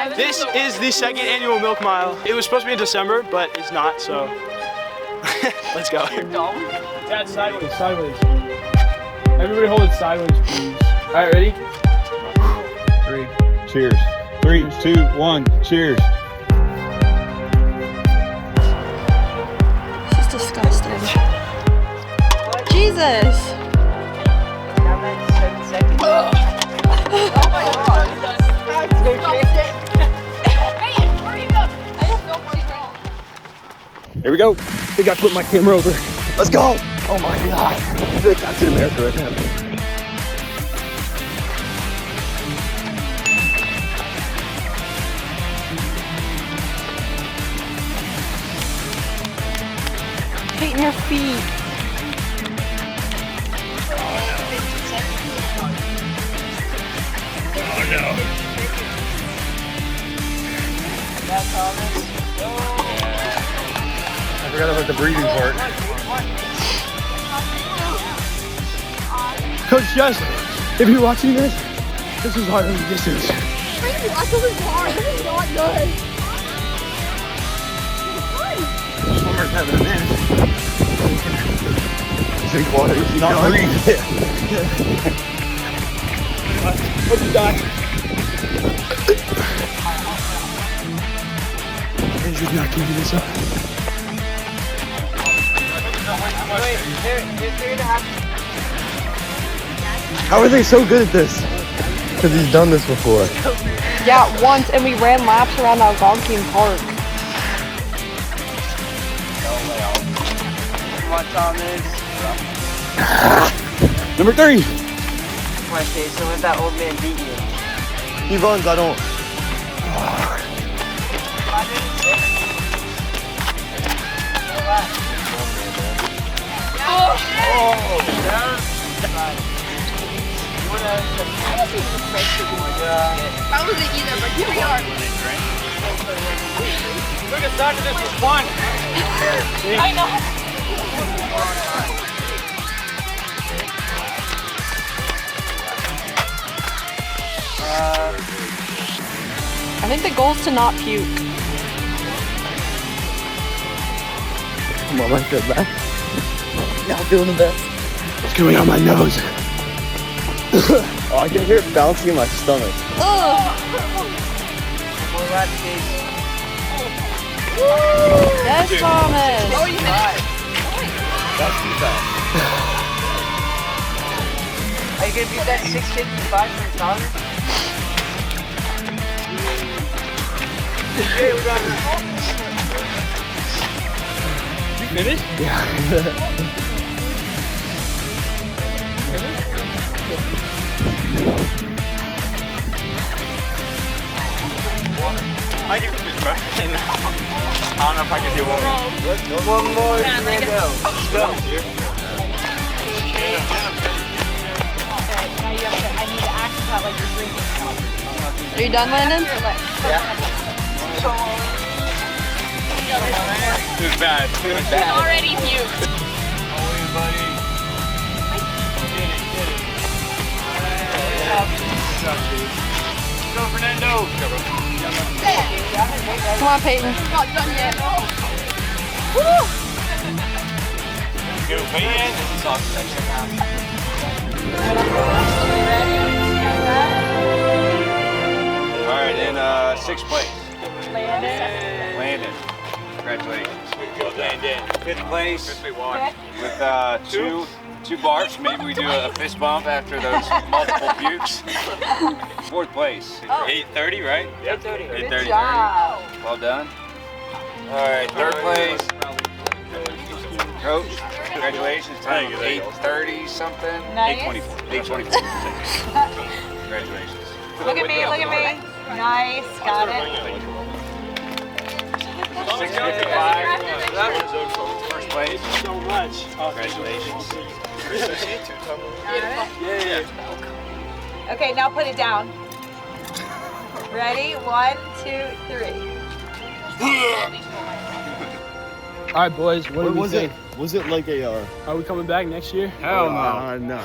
This is the second annual Milk Mile. It was supposed to be in December, but it's not, so let's go. Dad, sideways, sideways. Everybody hold it sideways, please. All right, ready? 3. Cheers. 3, 2, 1. Cheers. This is disgusting. Jesus. Oh my god. Here we go. I think I put my camera over. Let's go. Oh my god. I feel like that's in America right now. Peyton, your feet. Oh no. I forgot about the breathing part. Coach Jess, if you're watching this, this is hard on the distance. That's really hard. This is not good. Swimmer's having a minute. Drink water. Not breathe. Hope you die. Andrew's not keeping this up. How are they so good at this? Because he's done this before. Yeah, once, and we ran laps around Algonquin Park. What's on this? Number 3. Okay, so let that old man beat you. He runs, I don't. I wasn't either, but here we are. Look aside to this was fun. I know. I think the goal is to not puke. Come on, I feel bad. Not feeling the best. It's coming out my nose. Oh, I can hear it bouncing in my stomach. Yes, Thomas. Oh, you made it. That's too fast. Are you gonna beat that 655 from Thomas? Hey, we got it. You finished? Yeah. I can finish, bro. I don't know if I can do one more. One more, Fernando. Let's go. Okay, now you have to, I need to act out like you're drinking. Are you done, Landon? It was bad. It was bad. Already puked. Go, Fernando. Come on, Peyton. Not done yet. Go, Peyton. All right, in 6th place. Landon. Congratulations. Landon. 5th place. With two barfs. Maybe we do a fist bump after those multiple pukes. 4th place. 8:30, right? Yep. 8:30. 8:30. Job. Well done. All right, 3rd place. Coach, congratulations. Time of 8:30 something. Nice. 8:24. 8:24. Congratulations. Look at me, look at me. Nice, got it. 6:55. 1st place. So much. Congratulations. Okay, now put it down. Ready? 1, 2, 3. All right, boys. What do we think? Was it like a? Are we coming back next year? Hell no. No.